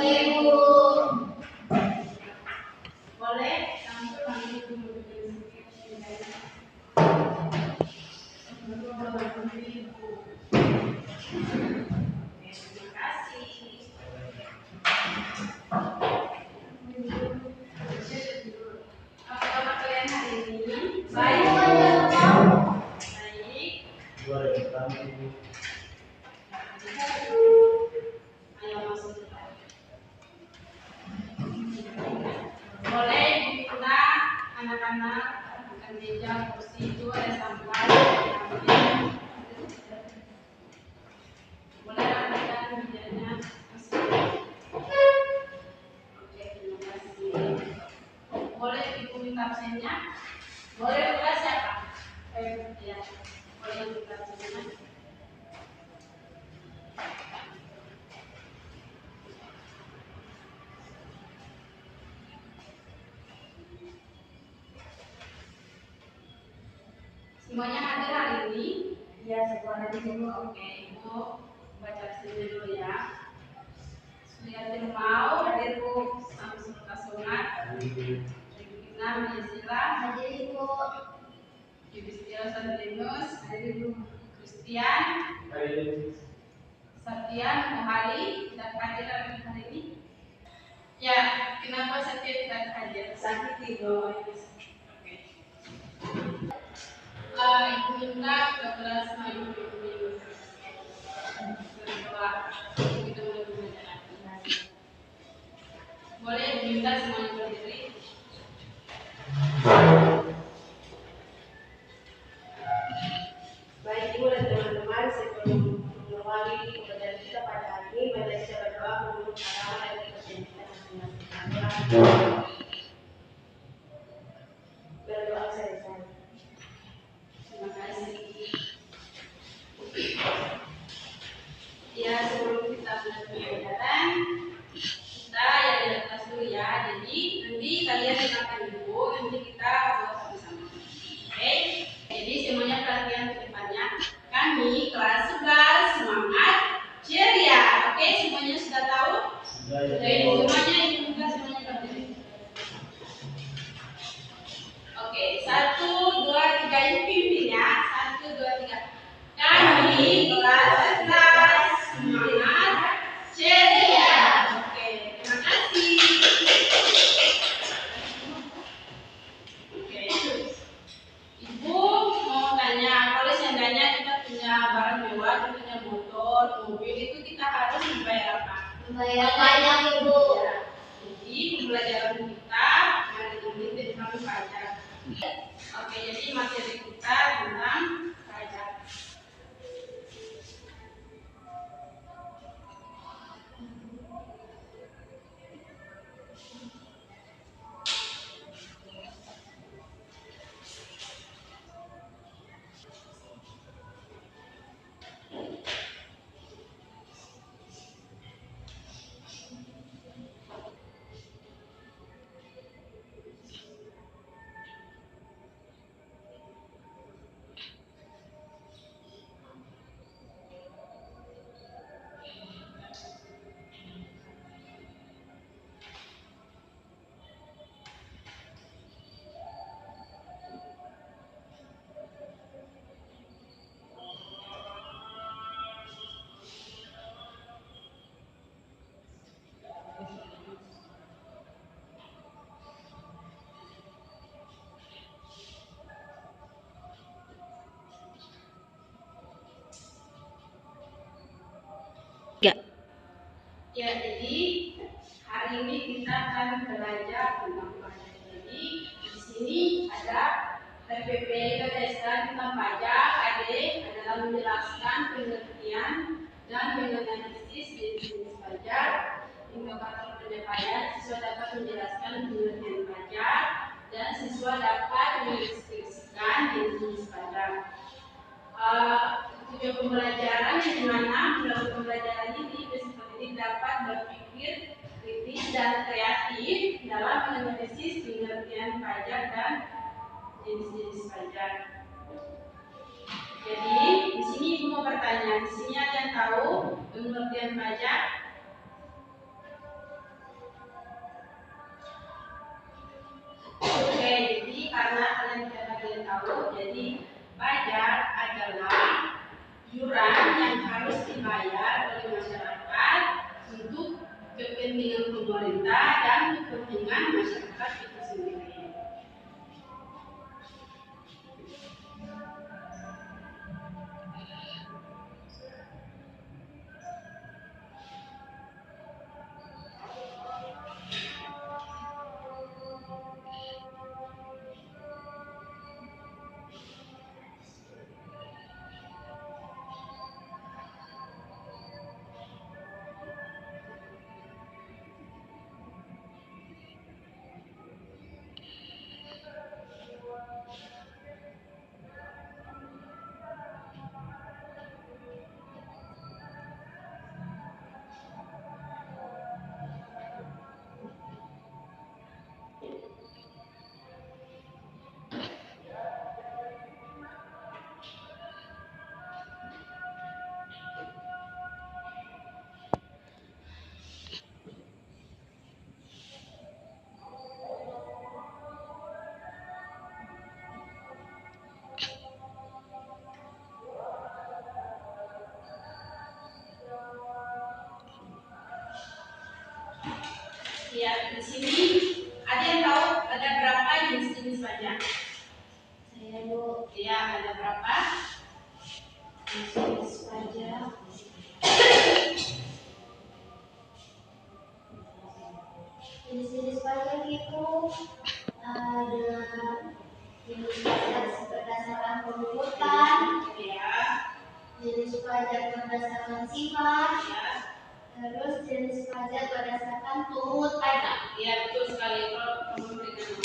Ibu. Boleh langsung panggil Ibu. Terima kasih. Apa kabar kalian hari ini? Baik. Ayo masuk. Boleh diminta anak-anak akan meja kursi itu ada sampah. Boleh rapikan mejanya. Oke, terima kasih. Boleh Ibu minta absennya? Boleh buka siapa? Ya. Boleh minta absennya? Semuanya hadir hari ini? Ya, semuanya di sini. Oke, Ibu baca absennya dulu ya. Suliatin mau hadir Bu Samsul Kasongat. Regina Manisila. Hadir Ibu. Yudhistira Sandrinus. Hadir Ibu. Christian. Satya Mohali tidak hadir hari ini. Ya, kenapa Satya tidak hadir? Sakit Ibu. Oke. Ibu minta 12 Mei 2020. Setelah kita mulai pembelajaran. Boleh diminta semuanya berdiri. Baik Ibu dan teman-teman, sebelum mengawali pembelajaran kita pada hari ini, mari kita berdoa menurut agama dan kepercayaan kita masing-masing. Berdoa saya. Terima kasih. Ya, sebelum kita mulai pembelajaran, kita ya di atas dulu ya. Jadi nanti kalian dengarkan dulu, nanti kita buat sama-sama. Oke? Jadi semuanya perhatian ke depannya. Kami kelas 11 semangat ceria. Oke, semuanya sudah tahu? Sudah. Semuanya Ibu buka semuanya berdiri. Oke, 1, 2, 3 ini pimpin ya. 1, 2, 3. Kami kelas 11 semangat ceria. Oke, terima kasih. Oke, Ibu mau tanya, kalau seandainya kita punya barang mewah, kita punya motor, mobil, itu kita harus membayar apa? Membayar pajak Ibu. Ya. Jadi pembelajaran kita hari ini tentang pajak. Oke, jadi materi kita tentang pajak. Ya, jadi hari ini kita akan belajar tentang pajak. Jadi di sini ada PPP Keterangan tentang pajak. Adik adalah menjelaskan pengertian dan menganalisis jenis pajak. Indikator penyampaian siswa dapat menjelaskan pengertian pajak dan siswa dapat mendeskripsikan jenis pajak. Tujuan pembelajaran yang dimana melalui pembelajaran ini peserta didik dapat berpikir kritis dan kreatif dalam menganalisis pengertian pajak dan jenis-jenis pajak. Jadi di sini Ibu mau bertanya, di sini ada yang tahu pengertian pajak? kepentingan pemerintah dan kepentingan masyarakat itu sendiri. Ya, di sini ada yang tahu ada berapa jenis-jenis pajak? Saya Bu, Ya, ada berapa? jenis pajak. Jenis-jenis pajak itu ada jenis pajak berdasarkan pemungutan, Ya, jenis pajak berdasarkan sifat, ya, terus jenis pajak berdasarkan pungut pajak. ya betul sekali. Kalau kamu berikan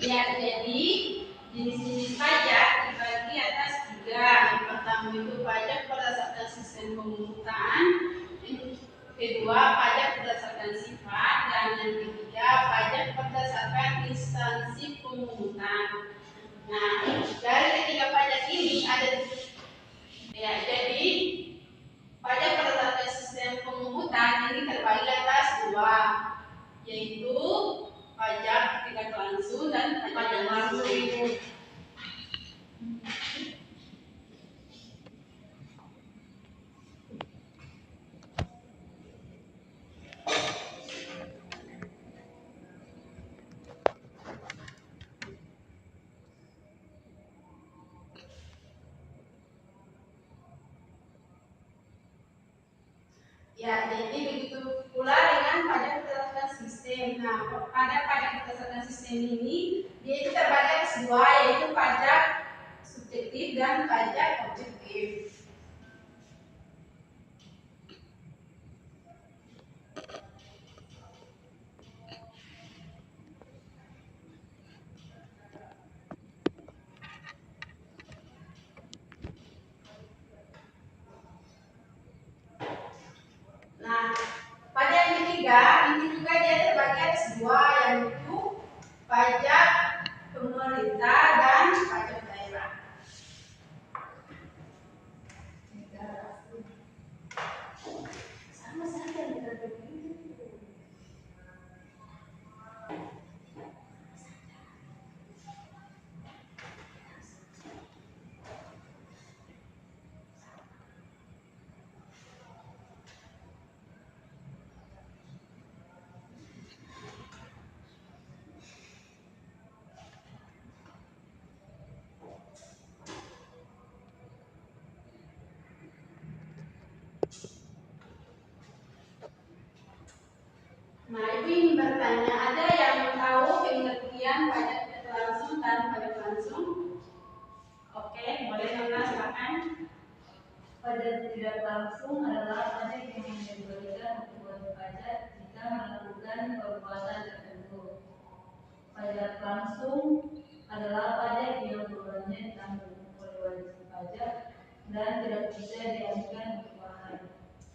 ya, jadi jenis-jenis pajak dibagi atas 3. Yang pertama itu pajak berdasarkan sistem pemungutan, yang kedua pajak berdasarkan sifat, dan yang ketiga pajak berdasarkan instansi pemungutan. Nah, dari ketiga pajak ini ada ya, jadi pajak berdasarkan sistem pemungutan ini terbagi atas 2, yaitu pajak tidak langsung dan pajak langsung. Ya, jadi begitu pula dengan pajak berdasarkan sistem. Nah, pada pajak berdasarkan sistem ini, dia itu terbagi atas 2, yaitu pajak subjektif dan pajak objektif. Nah, pada yang ketiga, ini juga dia terbagi atas 2, yaitu pajak pemerintah dan pajak daerah. Nah, Ibu ingin bertanya, ada yang tahu pengertian pajak tidak langsung dan pajak langsung? Oke, boleh Nona, silakan. Pajak tidak langsung adalah pajak yang diberikan untuk wajib pajak jika melakukan perbuatan tertentu. Pajak langsung adalah pajak yang sebenarnya ditanggung oleh wajib pajak dan tidak bisa dialihkan untuk orang lain.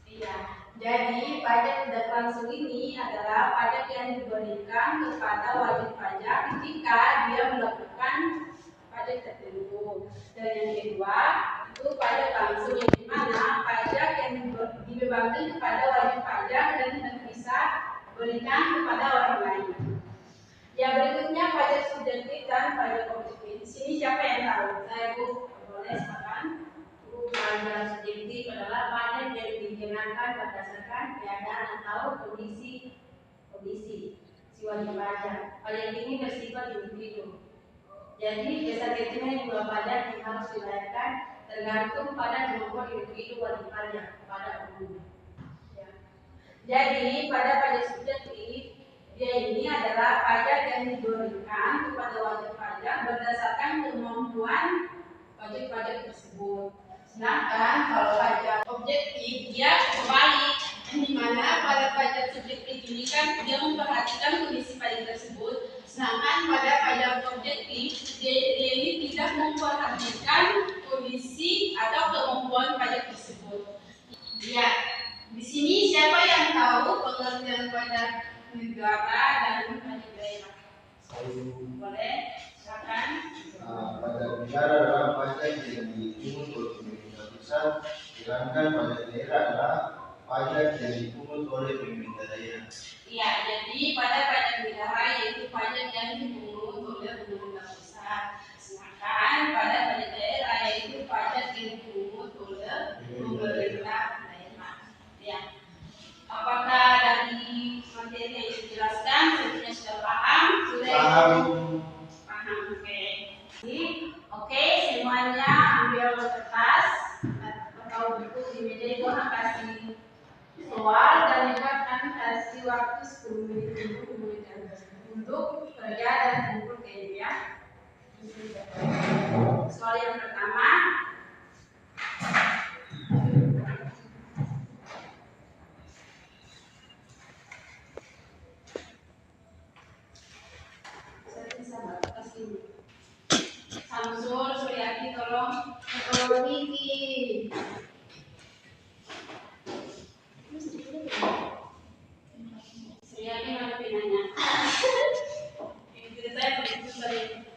Iya, jadi pajak tidak langsung ini adalah pajak yang diberikan kepada wajib pajak jika dia melakukan pajak tertentu. Dan yang kedua, itu pajak langsung, yang dimana pajak yang dibebankan kepada wajib pajak dan tidak bisa diberikan kepada orang lain. Yang berikutnya pajak subjektif dan pajak objektif. Di sini siapa yang tahu? Saya Bu, boleh silakan. Pajak subjektif adalah pajak yang dikenakan berdasarkan keadaan atau kondisi si wajib pajak. Pajak ini bersifat individu. Jadi kesakitan dua pajak yang harus dibayarkan tergantung pada kemampuan individu wajib pajak pada umumnya. Ya. Jadi pada pajak subjektif dia ini adalah pajak yang diberikan kepada wajib pajak berdasarkan kemampuan wajib pajak tersebut. Sedangkan kalau pajak objektif dia kebalik, di mana pada pajak subjektif ini kan dia memperhatikan kondisi pajak tersebut, sedangkan pada pajak objektif dia ini tidak memperhatikan kondisi atau kemampuan pajak tersebut. Ya, di sini siapa yang tahu pengertian pajak negara dan pajak daerah? Boleh, silakan. Pajak negara adalah pajak yang dipungut oleh pemerintah pusat, sedangkan pajak daerah adalah pajak yang dipungut oleh pemerintah daerah. Iya, jadi pada pajak negara yaitu pajak yang dipungut oleh pemerintah pusat, sedangkan pada pajak daerah yaitu pajak yang dipungut oleh pemerintah daerah. Ya. Apakah dari materi yang dijelaskan sebenarnya sudah paham? Paham, oke. Oke, semuanya ambil kertas atau buku di meja itu akan kasih soal dan juga akan kasih waktu 10 menit dulu untuk kerja dan kumpul ke ibu ya. Soal yang pertama. Samsul, Suryati, tolong Niki. Suryati mana pinanya? Ini saya begitu sering.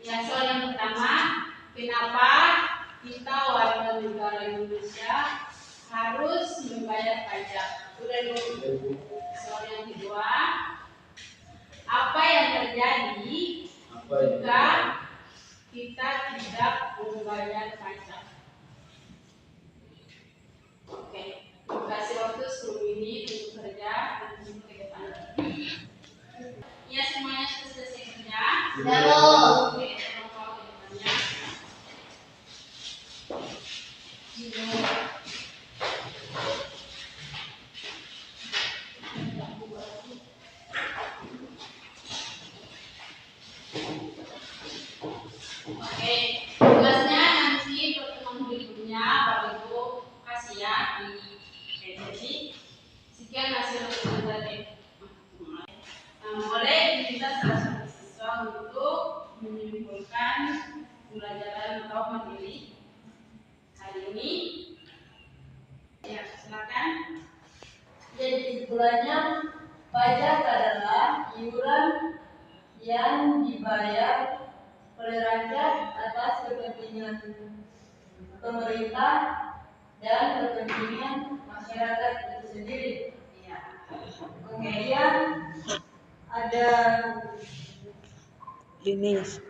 Ya, soal yang pertama, kenapa kita warga negara Indonesia harus membayar pajak? Udah dulu. Soal yang kedua, apa yang terjadi jika kita tidak membayar pajak? Oke, kasih waktu 10 menit untuk kerja dan untuk ke depan. Ya, semuanya sudah selesai kerja. Oke, tolong bawa ke depannya. Oke, tugasnya nanti pertemuan berikutnya Bapak Ibu kasih ya di jadi sekian hasil tadi. Nah, boleh diminta salah satu siswa untuk menyimpulkan pembelajaran atau materi hari ini. Ya, silakan. Jadi kesimpulannya, pajak adalah iuran yang dibayar oleh rakyat atas kepentingan pemerintah dan kepentingan masyarakat itu sendiri. Iya. Kemudian ada jenis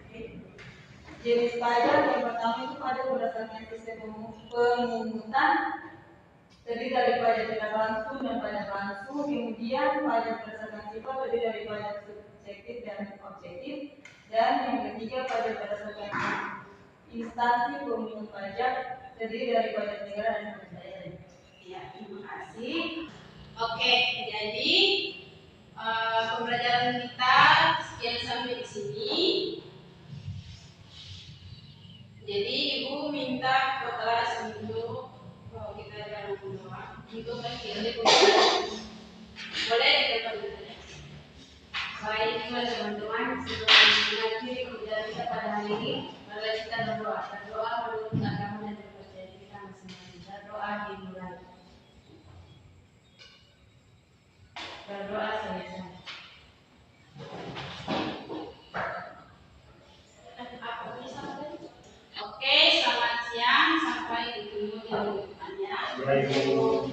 pajak. Yang pertama itu pajak berdasarkan sistem pemungutan, terdiri dari pajak tidak langsung dan pajak langsung. Kemudian pajak berdasarkan sifat, terdiri dari pajak subjektif dan objektif. Dan yang ketiga, pajak berdasarkan instansi pemungut pajak terdiri dari pajak negara dan pajak daerah. Ya, terima kasih. Oke, jadi pembelajaran kita sekian sampai di sini. Jadi Ibu minta ke kelas untuk kita jangan doang untuk menghindari pembelajaran. Boleh dicoba dulu ya. Baik teman-teman, sebelum mengakhiri pembelajaran kita pada hari ini, mari kita berdoa. Berdoa menurut agama dan kepercayaan kita masing-masing. Berdoa dimulai. Berdoa selesai. Oke, selamat siang. Sampai ketemu di minggu depannya. Baik, Bu.